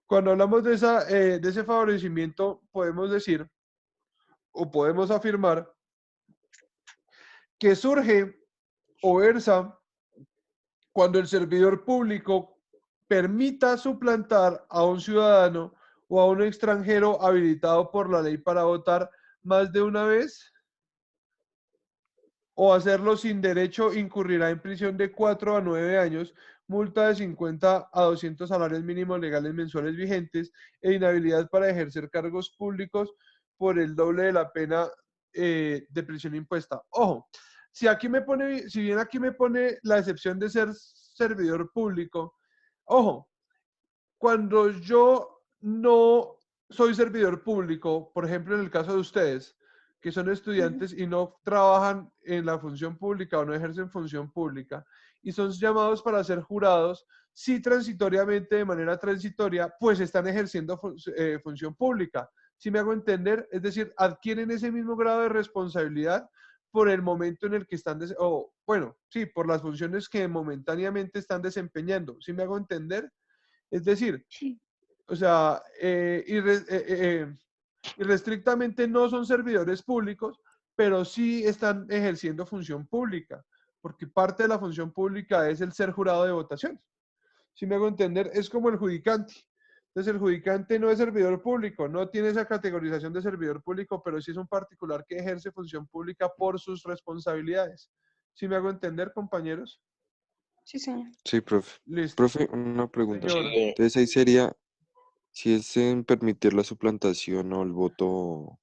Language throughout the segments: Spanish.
Cuando hablamos de ese favorecimiento, podemos decir o podemos afirmar que surge o versa cuando el servidor público permita suplantar a un ciudadano o a un extranjero habilitado por la ley para votar más de una vez, o hacerlo sin derecho incurrirá en prisión de 4 a 9 años, multa de 50 a 200 salarios mínimos legales mensuales vigentes e inhabilidad para ejercer cargos públicos por el doble de la pena de prisión impuesta. Ojo, si bien aquí me pone la excepción de ser servidor público, ojo, cuando yo no soy servidor público, por ejemplo, en el caso de ustedes, que son Ujú. estudiantes y no trabajan en la función pública o no ejercen función pública y son llamados para ser jurados, sí transitoriamente, de manera transitoria, pues están ejerciendo función pública. ¿Sí me hago entender? Es decir, adquieren ese mismo grado de responsabilidad por el momento en el que están, o bueno, sí, por las funciones que momentáneamente están desempeñando. ¿Sí me hago entender? Es decir, Sí. o sea, irrestrictamente no son servidores públicos, pero sí están ejerciendo función pública, porque parte de la función pública es el ser jurado de votación. Si me hago entender, es como el judicante. Entonces, el judicante no es servidor público, no tiene esa categorización de servidor público, pero sí es un particular que ejerce función pública por sus responsabilidades. ¿Sí me hago entender, compañeros? Sí, señor. Sí, profe. Listo. Profe, una pregunta. Señor. Sí, Entonces ahí sería, si es en permitir la suplantación o el voto O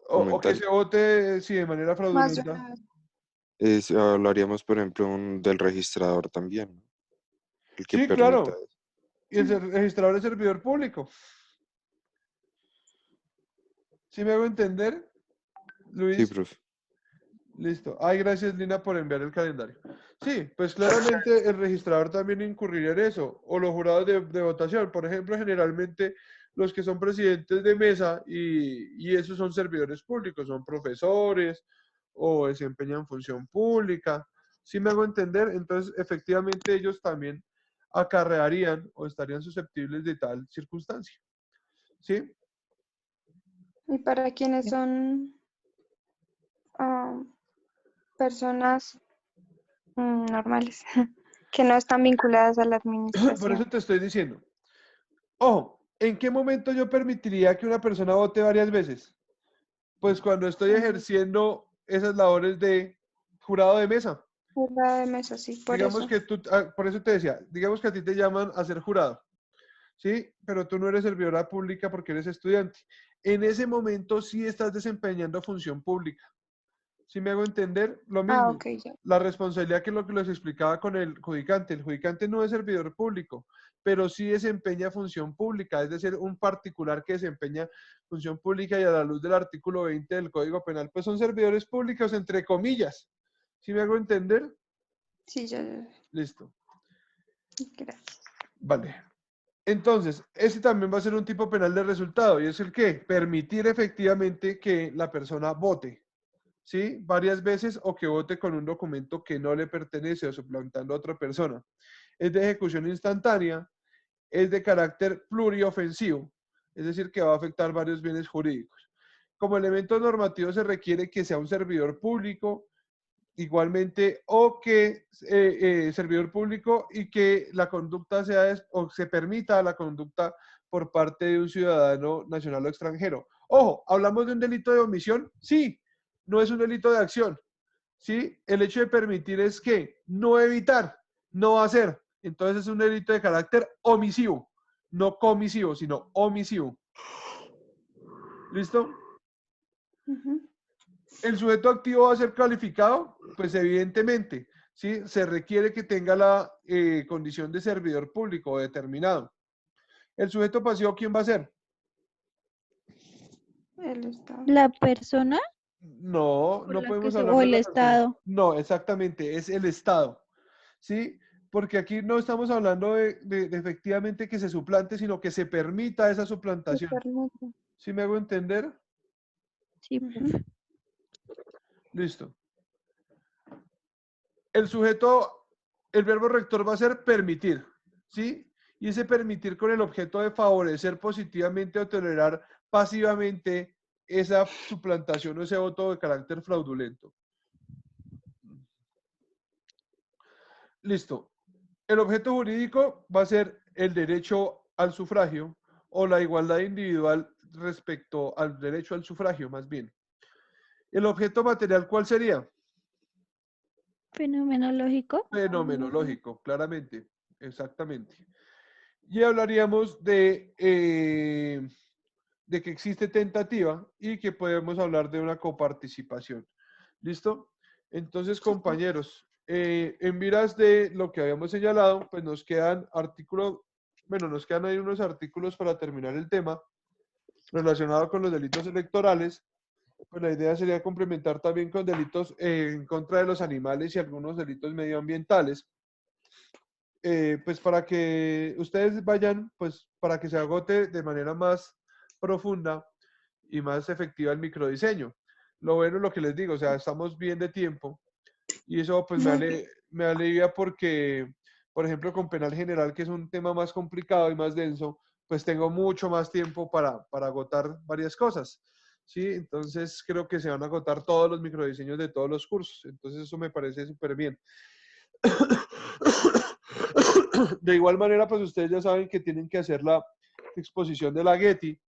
que documental, se vote, sí, de manera Más de fraudulenta. una vez. hablaríamos, por ejemplo, del registrador también, ¿no? El que Sí, permita claro. eso. Y el registrador es servidor público. ¿Sí me hago entender, Sí, Luis? profe. Listo. Ay, gracias, Lina, por enviar el calendario. Sí, pues claramente el registrador también incurriría en eso. O los jurados de votación. Por ejemplo, generalmente los que son presidentes de mesa y esos son servidores públicos, son profesores o desempeñan función pública. ¿Sí me hago entender? Entonces, efectivamente, ellos también acarrearían o estarían susceptibles de tal circunstancia. ¿Sí? Y para quienes son ah, personas normales, que no están vinculadas a la Por eso administración. te estoy diciendo. Ojo, ¿en qué momento yo permitiría que una persona vote varias veces? Pues cuando estoy Mm, ejerciendo esas labores de jurado de mesa. jurado de mesa, sí, por Digamos eso. que tú, por eso te decía, digamos que a ti te llaman a ser jurado, ¿sí? Pero tú no eres servidora pública porque eres estudiante. En ese momento sí estás desempeñando función pública. Si me hago entender, lo Ah, mismo. ok, ya. La responsabilidad que es lo que les explicaba con el judicante. El judicante no es servidor público, pero sí desempeña función pública, es decir, un particular que desempeña función pública y a la luz del artículo 20 del Código Penal, pues son servidores públicos, entre comillas. ¿Sí me hago entender? Sí, ya. Listo. Gracias. Vale. Entonces, ese también va a ser un tipo penal de resultado, y es el que permitir efectivamente que la persona vote. ¿Sí? Varias veces o que vote con un documento que no le pertenece o suplantando a otra persona. Es de ejecución instantánea, es de carácter pluriofensivo, es decir, que va a afectar varios bienes jurídicos. Como elemento normativo se requiere que sea un servidor público, igualmente, o que servidor público y que la conducta sea o se permita la conducta por parte de un ciudadano nacional o extranjero. Ojo, ¿hablamos de un delito de omisión? Sí, no es un delito de acción. ¿Sí? El hecho de permitir es que no evitar, no hacer. Entonces es un delito de carácter omisivo, no comisivo, sino omisivo. ¿Listo? Ujú. ¿El sujeto activo va a ser calificado? Pues evidentemente, ¿sí? Se requiere que tenga la condición de servidor público determinado. ¿El sujeto pasivo quién va a ser? El Estado. La persona No, por no la que podemos se, hablar o de el la persona. Estado. No, exactamente, es el Estado. ¿Sí? Porque aquí no estamos hablando de efectivamente que se suplante, sino que se permita esa Se suplantación. permite. ¿Sí me hago entender? Sí, Ujú. profe. Listo. El sujeto, el verbo rector va a ser permitir, ¿sí? y ese permitir con el objeto de favorecer positivamente o tolerar pasivamente esa suplantación o ese voto de carácter fraudulento. Listo. El objeto jurídico va a ser el derecho al sufragio o la igualdad individual respecto al derecho al sufragio, más bien. El objeto material, ¿cuál sería? Fenomenológico. Fenomenológico, claramente, exactamente. Y hablaríamos de que existe tentativa y que podemos hablar de una coparticipación. ¿Listo? Entonces, compañeros, en miras de lo que habíamos señalado, pues nos quedan nos quedan ahí unos artículos para terminar el tema relacionado con los delitos electorales. Pues la idea sería complementar también con delitos en contra de los animales y algunos delitos medioambientales. Pues para que ustedes vayan, pues para que se agote de manera más profunda y más efectiva el microdiseño. Lo bueno es lo que les digo, o sea, estamos bien de tiempo y eso pues me alivia porque, por ejemplo, con penal general, que es un tema más complicado y más denso, pues tengo mucho más tiempo para agotar varias cosas. ¿Sí? Entonces creo que se van a agotar todos los microdiseños de todos los cursos. Entonces eso me parece súper bien. De igual manera, pues ustedes ya saben que tienen que hacer la exposición de la Getty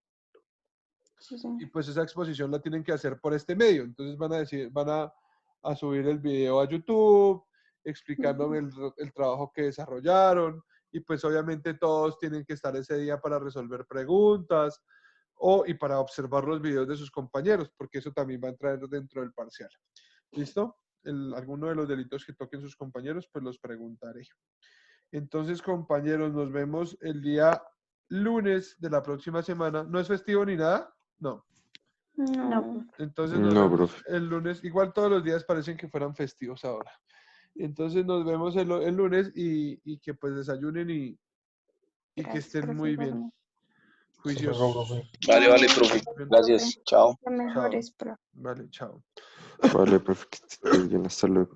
Sí, señor. y pues esa exposición la tienen que hacer por este medio. Entonces van a subir el video a YouTube explicándome el trabajo que desarrollaron y pues obviamente todos tienen que estar ese día para resolver preguntas y para observar los videos de sus compañeros, porque eso también va a entrar dentro del parcial. ¿Listo? Alguno de los delitos que toquen sus compañeros, pues los preguntaré. Entonces, compañeros, nos vemos el día lunes de la próxima semana. ¿No es festivo ni nada? No. No. Entonces nos No, vemos profe. el lunes. Igual todos los días parecen que fueran festivos ahora. Entonces nos vemos el lunes y que pues desayunen y que Gracias, estén profe, muy bien. igualmente. Hasta luego, Juiciosos. profe. Vale, vale, Chao, profe. Bien. Gracias. Chao. lo mejor es, profe. Vale, chao. Vale, profe, que estés bien, hasta luego.